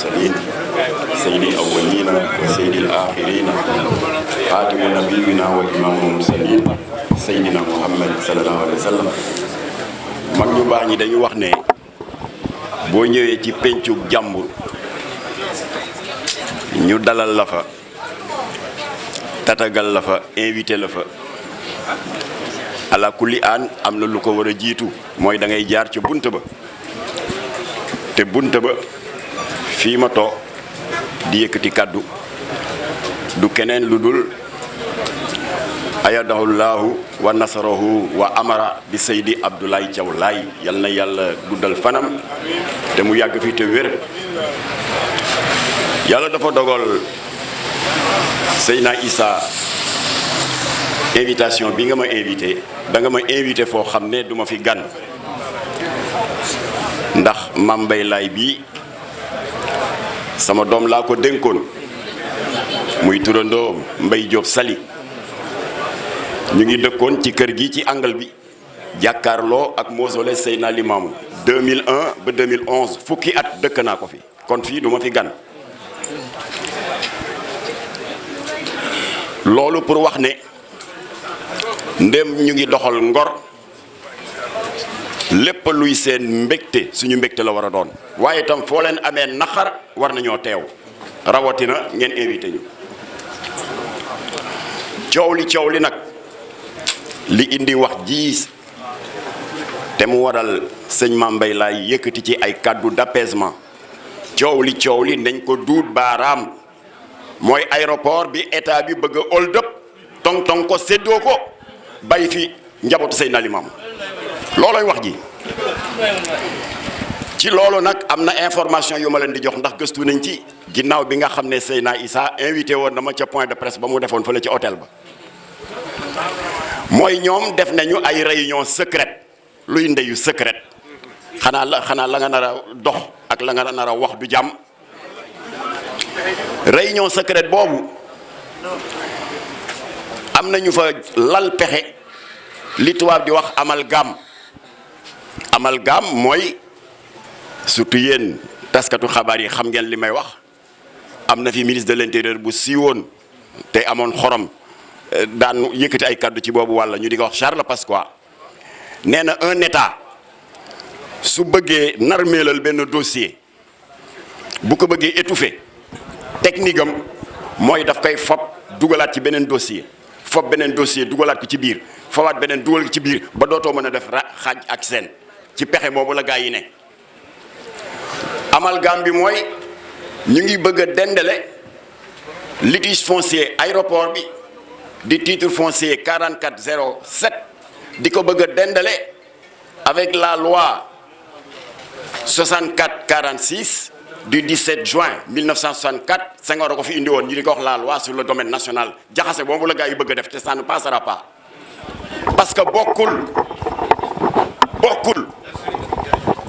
المرسلين سيد الأولين وسيد الآخرين خاتم نبينا وإمام المرسلين سيدنا محمد صلى الله عليه وسلم mag ñu baax ñi dañu wax ne boo ñëwee ci pencuk jàmbur ñu dalal la fa tatagal la fa invité la fa ala kulli aan am na lu ko war a jiitu mooy da ngay jaar ci bunt ba te bunt ba fii ma toog di yëkkati kàddu du keneen lu dul ayadahullahu wa nasarahu wa amara bi Seydi Abdoulaye Thiaw Laye yal na yàlla guddal fanam te mu yàgg fi te wér. yàlla dafa dogal Seyna Issa invitation bi nga ma invité da nga ma invité foo xam ne duma fi gan ndax Mame Mbaye Laye bii sama doom laa ko dénkoon muy turandoo Mbaye Diop Sali ñu ngi dëkkoon ci kër gi ci angle bi jàkkaarloo ak mausolée Seydina Limamou 2001 ba 2011 fukki at dëkk naa ko fi kon fii duma fi gan loolu pour wax ne ndem ñu ngi doxal ngor lépp luy seen mbégte suñu mbégte la war a doon waaye itam foo leen amee naqar war nañoo teew rawatina ngeen invité ñu coow li nag li indi wax ji te mu waral sëñ Mame Mbaye Laye yëkkati ci ay kàddu d'apaisement coow li nañ ko duut baaraam mooy aéroport bi état bi bëgg a hold up tong ko séddoo ko bay fi njabootu Seydina Limamou loolooy wax ji ci loolu nag am na information yu ma leen di jox ndax gëstu nañ ci ginnaaw bi nga xam ne Seyna Issa invité woon na ma ca point de presse ba mu defoon fële ci hôtel ba mooy ñoom def nañu ay réunion secrète luy ndeyu secrète xanaa la nga nar a dox ak la nga nar a wax du jàmm réunion secrète boobu am nañu fa lal pexe li tubaab di wax amalgame mooy surtout yéen taskatu xabaar yi xam ngeen li may wax am na fi ministre de l'intérieur bu siiwoon te amoon xorom daan yëkkati ay kaddu ci boobu walla ñu di ko wax Charles Pasqua nee na un état su bëggee narmeelal benn dossier bu ko bëggee étouffer technique am mooy daf koy fob dugalaat ci beneen dossier dugalaat ko ci biir fawaat beneen dugal ko ci biir ba dootoo mën a def xaaj ak seen ci pexe moomu la gaa yi ne amalgame bi mooy ñu ngi bëgg a dendale litige foncier aéroport bi di titre foncier 4407 di ko bëgg a dendale avec la loi 6446 du 17 juin 1964 Senghor a ko fi indi woon ñu di ko wax la loi sur le domaine national jaxase boobu la gaa yi bëgg a def te ça ne passera pas parce que bokkul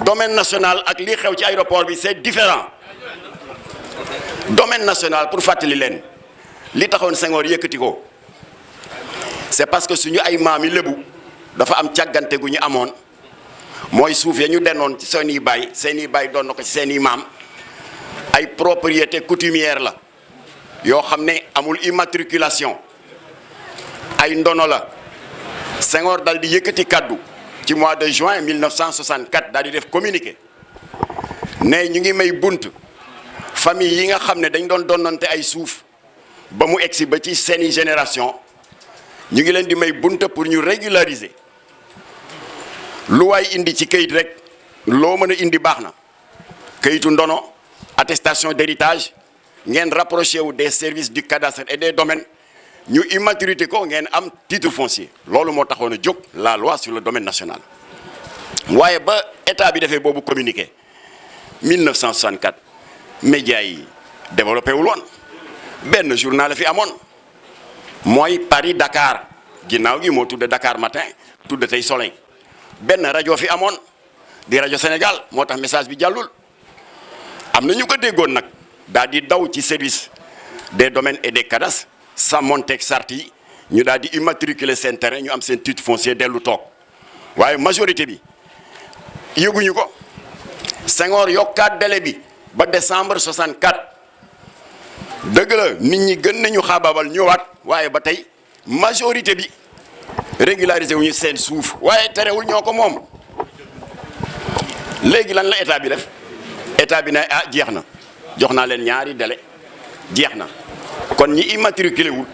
domaine national ak lii xew ci aéroport bi c'est différent domaine national pour fàttali leen li taxoon Senghor yëkkati ko c'est parce que suñu ay maam yi lébu dafa am càggante gu ñu amoon mooy suuf ya ñu denoon ci seeni baay doon na ko ci seeni maam ay propriété coutumière la yoo xam ne amul immatriculation ay ndono la Senghor dal di yëkkati kaddu ci mois de juin 1964 daal di def communiqué ne ñu ngi may bunt famille yi nga xam ne dañ doon donnante ay suuf ba mu egsi ba ci seeni génération ñu ngi leen di may bunt pour ñu régulariser lu waay indi ci kayit rek loo mën a indi baax na kayitu ndono attestation d'héritage ngeen rapproché wu des services du cadastre et des domaines ñu immaturité ko ngeen am titre foncier loolu moo taxoon a jóg la loi sur le domaine national waaye ba état bi defee boobu communiqué 1964 médias yi développé wul woon benn journal la fi amoon mooy Paris Dakar ginnaaw gi moo tudde Dakar Matin tudde tey Soleil benn rajo fi amoon di rajo Sénégal moo tax message bi jàllul am na ñu ko déggoon nag daal di daw ci service des domaines et des cadastres sàmmonteeg sart yi ñu daal di immatriculer seen terrain ñu am seen titre foncier dellu toog waaye majorité bi yëguñu ko Senghor yokkaat délai bi ba décembre 64 dëgg la nit ñi gën nañu xaabaabal ñëwaat waaye ba tey majorité bi régularisé wuñu seen suuf waaye terewul ñoo ko moom. léegi lan la état bi def état bi ne ah jeex na jox naa leen ñaari délai jeex na kon ñi immatriculé wul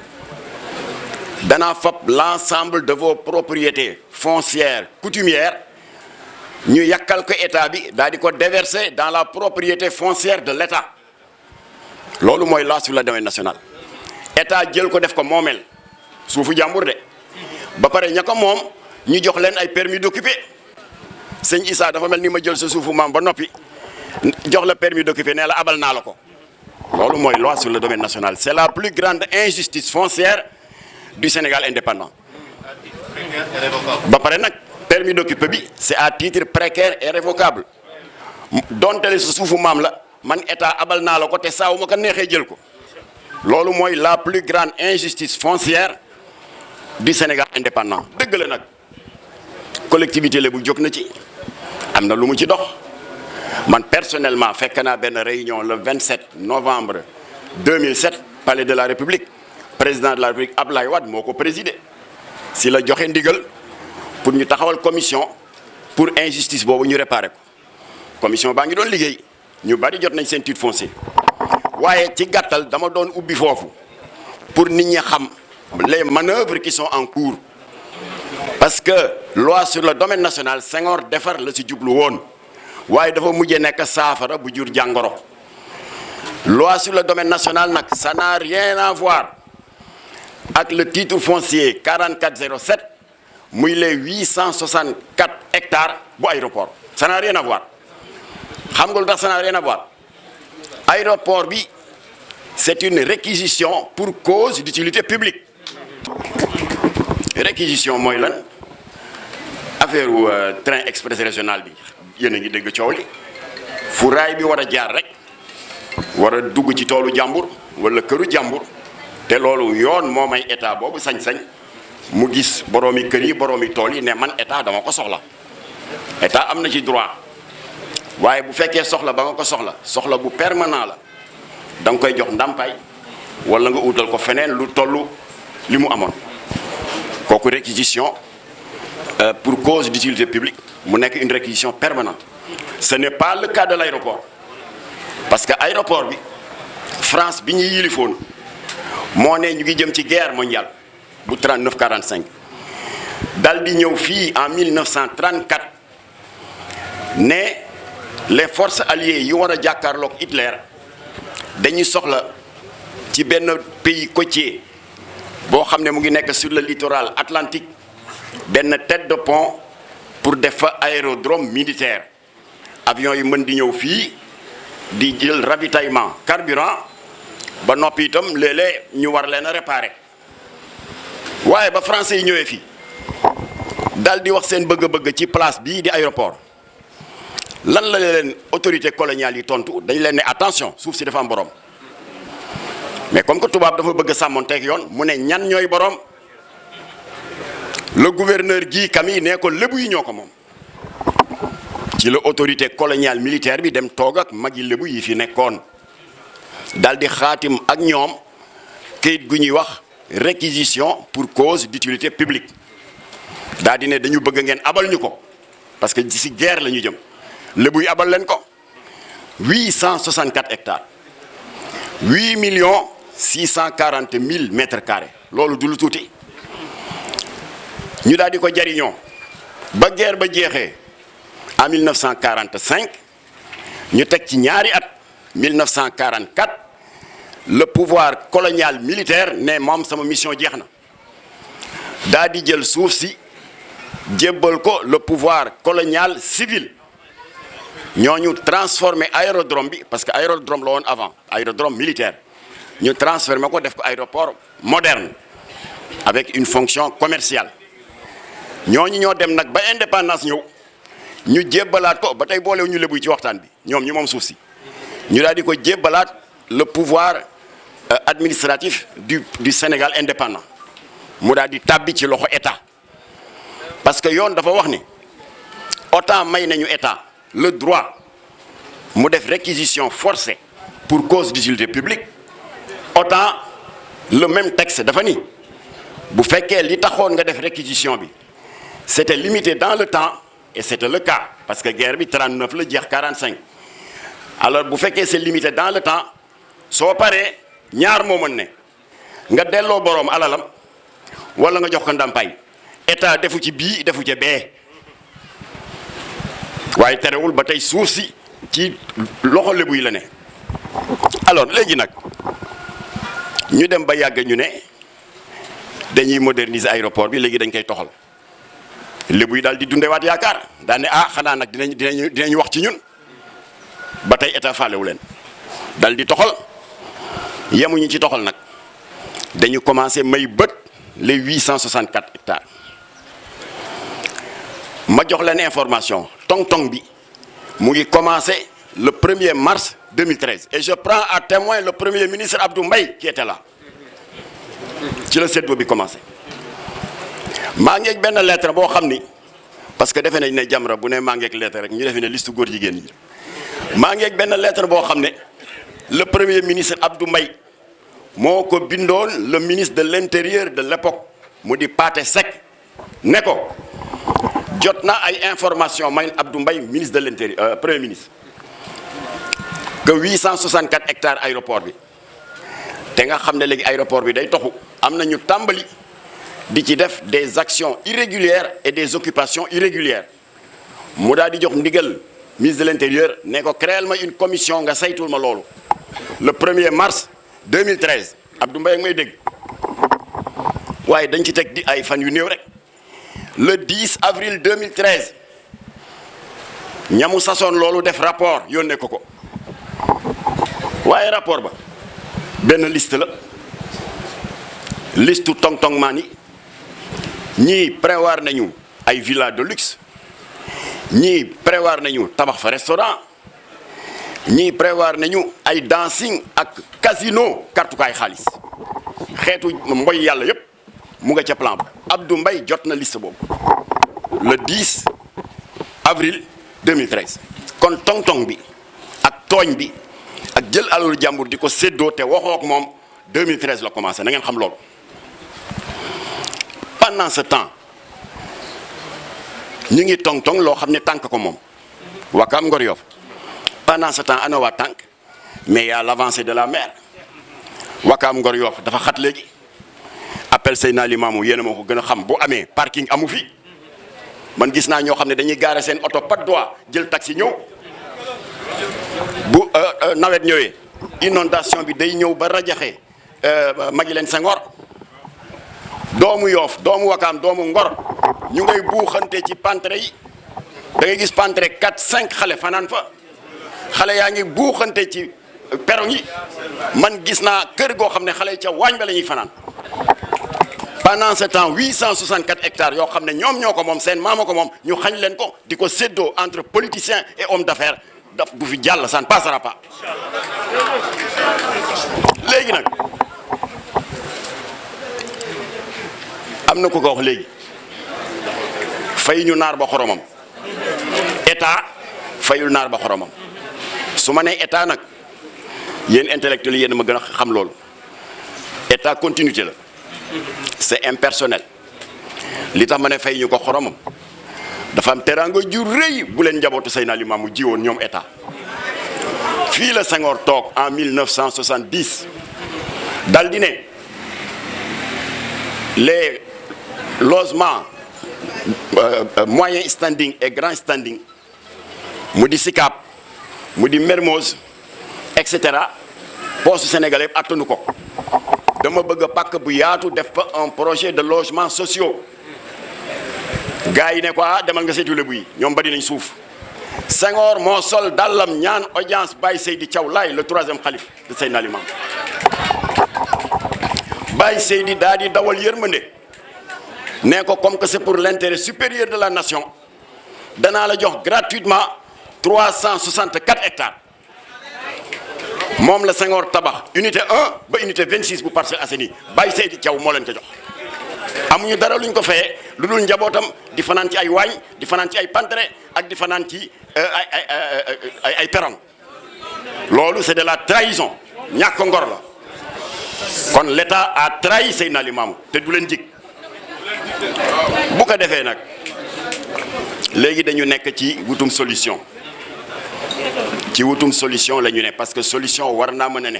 danaa fab l'ensemble de vos propriétés foncières coutumières ñu yàkkal ko état bi daal di ko déverser dans la propriété foncière de l'état loolu mooy loi sur le domaine national état jël ko def ko moomeel suufu jàmbur de ba pare ña ko moom ñu jox leen ay permis d'occuper sëñ Issa dafa mel ni ma jël sa suufu maam ba noppi jox la permis d'occuper nee la abal naa la ko loolu mooy loi sur le domaine national c'est la plus grande injustice foncière du Sénégal indépendant ba pare nag permis d'occuper bi c'est à titre précaire et révocable donte le sa suufu maam la man état abal naa la ko te saawu ma ko neexee jël ko loolu mooy la plus grande injustice foncière du Sénégal indépendant dëgg la nag collectivité la bu jóg na ci am na lu mu ci dox man personnellement fekk naa benn réunion le 27 novembre 2007 palais de la République président de la République Abdoulaye Wade moo ko présidé si la joxe ndigal pour ñu taxawal commission pour injustice boobu ñu réparer ko commission baa ngi doon liggéey ñu bari jot nañ seen titre foncier waaye ci gàttal dama doon ubbi foofu pour nit ñi xam les manœuvres qui sont en cours parce que loi sur le domaine national Senghor defar la ci jublu woon waaye dafa mujjee nekk saafara bu jur jàngoro loi sur le domaine national nag ça n'a rien à voir ak le titre foncier 4407 muy les 864 hectares bu aéroport ça n'a rien à voir xam nga lu tax ça n'a rien à voir aéroport bi c'est une réquisition pour cause d'utilité publique réquisition mooy lan affaire train express régional bi yéen a ngi dégg coow li fu raay bi war a jaar rek war a dugg ci toolu jàmbur wala këru jàmbur te loolu yoon moo may état boobu sañ-sañ mu gis boroomi kër yi boroomi tool yi ne man état dama ko soxla état am na ci droit waaye bu fekkee soxla ba nga ko soxla bu permanent la da nga koy jox ndàmpaay wala nga utal ko feneen lu tollu li mu amoon kooku réquisition pour cause d'utilité publique mu nekk une réquisition permanente ce n'est pas le cas de l'aéroport parce que aéroport bi France bi ñuy yilifoon moo ne ñu ngi jëm ci guerre mondiale bu 39-45 dal di ñëw fii en 1934 ne les forces alliées yi war a jàkkaarloog Hitler dañuy soxla ci benn pays côtier boo xam ne mu ngi nekk sur le littoral atlantique benn tête de pont pour def fa aérodrome militaire avion yi mën di ñëw fii di jël ravitaillement carburant ba noppi itam léeg-léeg ñu war leen a réparer waaye ba français yi ñëwee fii dal di wax seen bëgg-bëgg ci place bii di aéroport lan la leen autorité coloniale yi tontu dañ leen ne attention suuf si dafa am borom mais comme que tubaab dafa bëgg sàmmonteeg yoon mu ne ñan ñooy borom le gouverneur Guy Camille ne ko lébu yi ñoo ko moom ci la autorité coloniale militaire bi dem toog ak magi lébu yi fi nekkoon dal di xaatim ak ñoom kayit gu ñuy wax réquisition pour cause d'utilité publique daal di ne dañu bëgg ngeen abal ñu ko parce que ci guerre la ñu jëm lébu yi abal leen ko 864 hectares 8 640 000 mètres carrés loolu du lu tuuti ñu daal di ko jariñoo ba guerre ba jeexee en 1945 ñu teg ci ñaari at 1944 le pouvoir colonial militaire ne moom sama mission jeex na daal di jël suuf si jébbal ko le pouvoir colonial civil ñooñu transformé aérodrome bi parce que aérodrome la woon avant aérodrome militaire ñu transformé ko def ko aéroport moderne avec une fonction commerciale ñooñu ñoo dem nag ba indépendance ñëw ñu jébbalaat ko ba tey boolewu ñu lébu ci waxtaan bi ñoom ñu moom suuf si ñu daal di ko jébbalaat le pouvoir administratif du Sénégal indépendant mu daal di tàbbi ci loxo état parce que yoon dafa wax ni autant may nañu état le droit mu def réquisition forcée pour cause d'utilité publique autant le même texte dafa ni bu fekkee li taxoon nga def réquisition bi c'était limité dans le temps et c'était le cas parce que guerre bi 39 la jeex 45 alors bu fekkee c'est limité dans le temps soo paree ñaar moo mën ne nga delloo boroom alalam wala nga jox ko ndàmpaay état defu ci bii defu ci bee waaye terewul ba tey suuf si ci loxo Lebu yi la ne. alors léegi nag ñu dem ba yàgg ñu ne dañuy moderniser aéroport bi léegi dañ koy toxal Lebu yi daal di dundewaat yaakaar daal ne xanaa nag dinañ wax ci ñun ba tey état faalewu leen dal di toxal yemuñu ci toxal nag dañu commencé may bët les 864 hectares ma jox leen information tong-tong bi mu ngi commencé le 1er mars 2013 et je prends à témoin le premier ministre Abdou Mbaye qui était là ci la séddoo bi commencé maa ngi ak benn lettre boo xam ni parce que defe nañ ne Jamra bu ne maa ngi ak lettre rek ñu defe ne liste góor jigéen ñi maa ngi ak benn lettre boo xam ne le premier ministre Abdou Mbaye moo ko bindoon le ministre de l'intérieur de l'époque mu di Pathé Seck ne ko jot na ay information may Abdou Mbaye ministre de l'intérieur premier ministre que 864 hectares aéroport bi te nga xam ne léegi aéroport bi day toxu am na ñu tàmbali di ci def des actions irrégulières et des occupations irrégulières mu daal di jox ndigal ministre de l'intérieur ne ko créel ma une commission nga saytul ma loolu le 1er mars 2013 Abdou Mbaye ak may dégg waaye dañ ci teg di ay fan yu néew rek le 10 avril 2013 ñamu sasoon loolu def rapport yónnee ko waaye rapport ba benn liste la liste tong-tong maan yi ñii prévoir nañu ay villa de luxe ñii prévoir nañu tabax fa restaurant ñii prévoir nañu ay dancing ak casino kartukaay xaalis xeetu mboy yàlla yépp mu nga ca plan ba Abdou Mbaye jot na liste boobu le 10 avril 2013 kon tong-tong bi ak tooñ bi ak jël alalu jàmbur di ko séddoo te waxoo ak moom 2013 la commencé na ngeen xam loolu pendant ce temps ñu ngi tong-tong loo xam ne tànk ko moom Wakam Ngor Yoff pendant ce temps ana waa tànk mais y a l'avancée de la mer Wakam Ngor Yoff dafa xat léegi appel Seydina Limamou yéen a ma ko gën a xam bu amee parking amu fi man gis naa ñoo xam ne dañuy garer seen oto pas droit jël taxi ñëw bu nawet ñëwee inondation bi day ñëw ba rajaxe Maguilène Senghor doomu Yoff doomu Wakaam doomu Ngor ñu ngay buuxante ci pantre yi da ngay gis pantre 4-5 xale fanaan fa xale yaa ngi buuxante ci perron yi man gis naa kër goo xam ne xale yi ca waañ ba la ñuy fanaan pendant ce temps 864 hectares yoo xam ne ñoom ñoo ko moom seen maama ko moom ñu xañ leen ko di ko séddoo entre politiciens et hommes d'affaires daf bu fi jàll ça ne passera pas léegi nag am na ko wax léegi fay ñu naar ba xoromam état fayul naar ba xoromam su ma nee état nag yéen intellectuels yéen ma gën a xam loolu état continuité la c'est impersonnel li tax ma ne fay ñu ko xoromam dafa am teraanga ju rëy bu leen njabootu Seydina Limamou jiwoon ñoom état fii la Senghor toog en 1970 dal di ne les logements moyen standing et grand standing mu di Sicap mu di Mermoz et cetera poste sénégalais yëpp attanu ko dama bëgg a pàkk bu yaatu def fa un projet de logement sociaux gars yi ne ko demal nga seetu Lebu yi ñoom bari nañ suuf Senghor moo sol dàllam ñaan audience Baye Seydi Thiaw Laye le 3e xalif de Seydina Limamou Baye Seydi daa di dawal yërmande ne ko comme que c'est pour l'intérêt supérieur de la nation danaa la jox gratuitement 364 hectares moom la Senghor tabax unité 1 ba unité 26 bu Parcelles Assainies Baye Seydi Thiaw moo leen ko jox amuñu dara luñ ko fayee lu dul njabootam di fanaan ci ay waañ di fanaan ci ay pantre ak di fanaan ci ay perron loolu c'est de la trahison ñàkk ngor la kon l'État a trahi Seydina Limamou te du leen jig bu ko defee nag léegi dañu nekk ci wutum solution la ñu ne parce que solution war naa mën a ne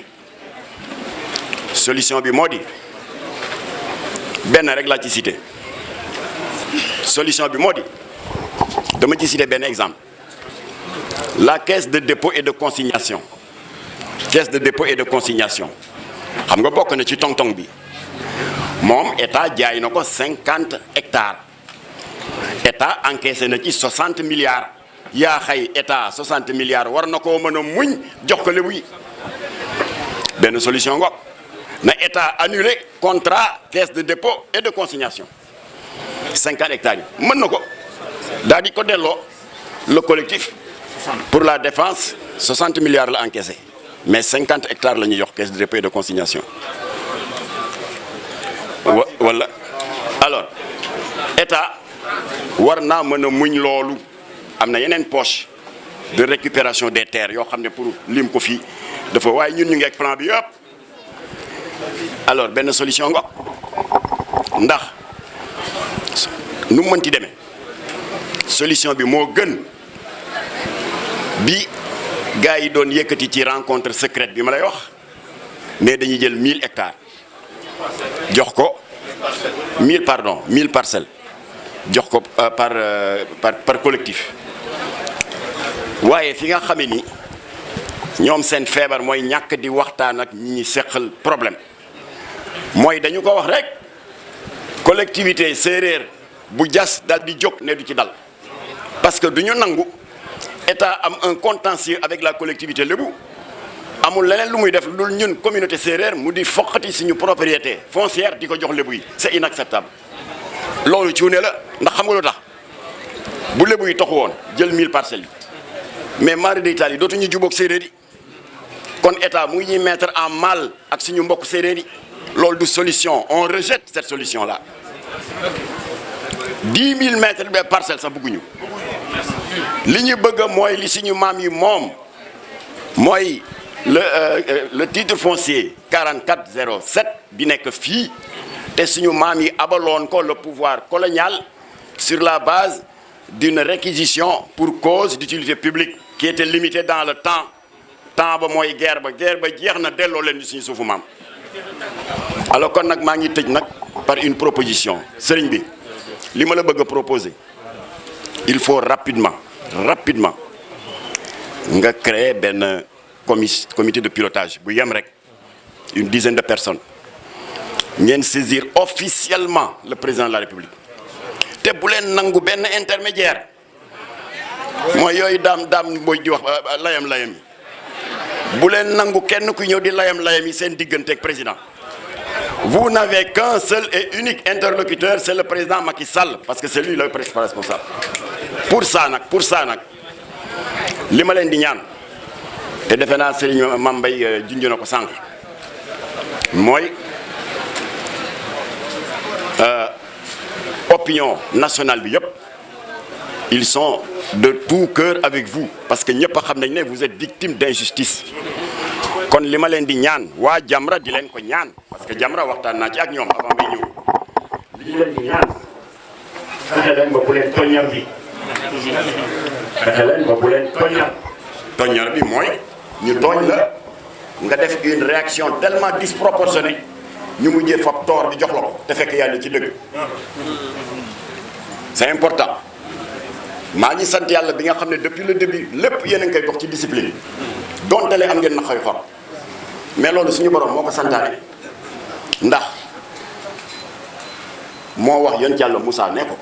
solution bi moo di benn rek laa ci cité solution bi moo di dama ci cité benn exemple la caisse de dépôt et de consignation xam nga bokk na ci tong-tong bi moom état jaay na ko 50 hectares état encaissé na ci 60 milliards yaa xay état 60 milliards war na koo mën a muñ jox ko lébu yi benn solution ngo na état annulé contrat caisse de dépôt et de consignation 50 hectares yi mën na ko daal di ko delloo le collectif pour la défense 60 milliards la encaissé mais 50 hectares la ñuy jox caisse de dépôt et de consignation wala alors état war naa mën a muñ loolu am na yeneen poche de récupération des terres yoo xam ne pour lim ko fii dafa waaye ñun ñu ngi ak plan bi yëpp alors benn solution nga ndax nu mu mënti demee solution bi moo gën bi gars yi doon yëkkati ci rencontre secrète bi ma lay wax mais dañuy jël 1000 hectares jox ko 1000 parcelles jox ko par collectif waaye fi nga xamee ni ñoom seen feebar mooy ñàkk di waxtaan ak ñi ñi seqal problème mooy dañu ko wax rek collectivité séeréer bu jas dal di jóg ne du ci dal parce que du ñu nangu état am un contentieux avec la collectivité lébu amul leneen lu muy def lu dul ñun communauté séeréer mu di foqati suñu propriété foncière di ko jox lébu yi c'est inacceptable loolu ci wu ne la ndax xam nga lu tax bu lébu yi toxu woon jël 1000 parcelles yi mais mari d'Italie dootuñu jubóog séeréer yi kon état mu ngi ñuy mettre en mal ak suñu mbokk séeréer yi loolu du solution on rejette cette solution là 10 000 mètres de parcelles sax bëgguñu li ñu bëgg mooy li suñu maam yi moom mooy le titre foncier 4407 bi nekk fii te suñu maam yi abaloon ko le pouvoir colonial sur la base d'une réquisition pour cause d'utilité publique qui était limitée dans le temps ba mooy guerre ba jeex na delloo leen suñu suufu maam alors kon nag maa ngi tëj nag par une proposition sëriñ bi li ma la bëgg a proposer il faut rapidement nga créer benn comité de pilotage bu yem rek une dizaine de personnes ngeen saisir officiellement le président de la République te bu leen nangu benn intermédiaire mooy yooyu daam booy di wax layam yi bu leen nangu kenn ku ñëw di layam yi seen diggante ak président vous n'avez qu'un seul et unique interlocuteur c'est le président Macky Sall parce que c'est lui le principal responsable pour ça nag li ma leen di ñaan te defe naa Serigne Mame Mbaye junj na ko sànq mooy opinion nationale bi yëpp ils sont de tout cœur avec vous parce que ñëpp a xam nañ ne vous êtes victime d'injustice kon li ma leen di ñaan waa Jamra di leen ko ñaan parce que Jamra waxtaan naa ci ak ñoom avant may ñëw li leen di ñaan fexe leen ba bu leen toññar bi toññar bi mooy ñu tooñ la nga def une réaction tellement disproportionnée ñu mujjee fab toor di jox la ko te fekk yàlla ci dëgg c'est important maa ngi sant yàlla bi nga xam ne depuis le début lépp yéen a ngi koy dox ci discipline donte le am ngeen na xëy xor mais loolu suñu borom moo ko santaane ndax moo wax yonent yàlla Moussa ne ko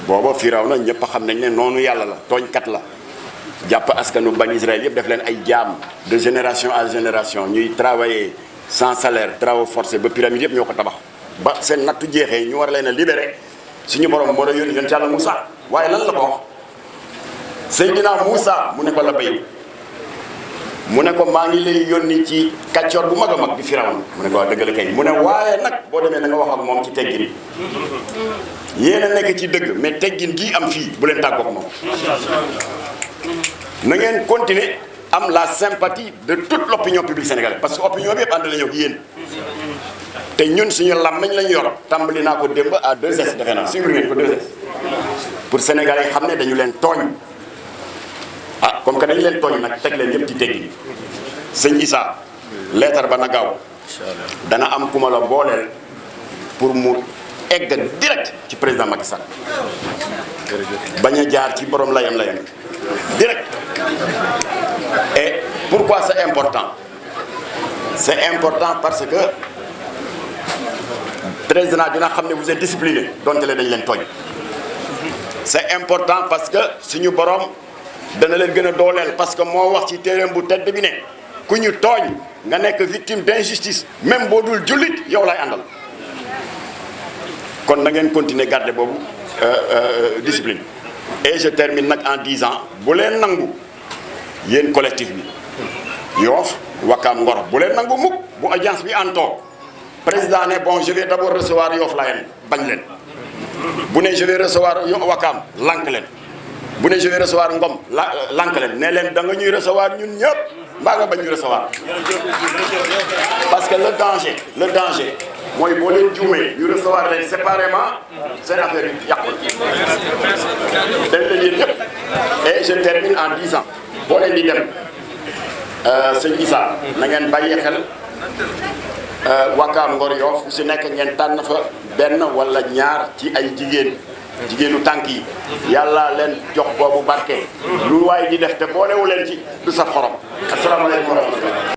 booba Firawna ñëpp a xam nañ ne noonu yàlla la tooñkat la jàpp askanu Bani Israël yëpp def leen ay jaam de génération à génération ñuy travailler sans salaire travaux forcés ba pyramide yëpp ñoo ko tabax ba seen nattu jeexee ñu war leen a libéré suñu borom moo doon yónni yonent yàlla Moussa waaye lan la ko wax Seydina Moussa mu ne ko la bay mu ne ko maa ngi lay yónni ci kàccoor bu mag a mag di Firawna mu ne ko wax dëgg la kay mu ne waaye nag boo demee da nga wax ak moom ci teggin yéen a nekk ci dëgg mais teggin gii am fii bu leen tàggoog moom na ngeen continuer am la sympathie de toute l'opinion publique sénégalaise parce que opinion bi yëpp ànd nañu ak yéen te ñun suñu làmmiñ lañu yor tàmbali naa ko démb à 2S defe naa suivre ngeen ko 2S pour Sénégalais yi xam ne dañu leen tooñ ah comme que dañu leen tooñ nag teg leen yëpp ci teggi sëñ Issa leetar ba na gaaw dana am ku ma la booleel pour mu egg direct ci président Macky Sall bañ a jaar ci borom layam direct. Et pourquoi c'est important? C'est important parce que président dina xam ne vous êtes discipliné donte le dañ leen tooñ. C'est important parce que suñu borom dana leen gën a dooleel parce que moo wax ci téereem bu tedd bi ne ku ñu tooñ nga nekk victime d'injustice même boo dul jullit yow lay àndal kon na ngeen continuer garder boobu discipline. Et je termine nag en disant bu leen nangu yéen collectif bi Yoff Ouakam Ngor bu leen nangu mukk bu audience bi antoo président ne bon je vais d'abord recevoir Yoff Layène bañ leen bu ne je vais recevoir Ouakam lank leen bu ne je vais recevoir Ngom lank leen ne leen da nga ñuy recevoir ñun ñëpp mbaa nga bañ ñu recevoir parce que le danger mooy boo leen juumee ñu recevoir leen séparément seen affaire yi yàqu dañ leen yéen ñëpp. Et je termine en disant boo leen di dem sëñ Issa na ngeen bàyyi xel Ouakam Ngor Yoff fu si nekk ngeen tànn fa benn wala ñaar ci ay jigéenu tànk yi yàlla leen jox boobu barke lu waay di def te boolewu leen ci du sa xorom asalaamaaleykum wa rahmatulah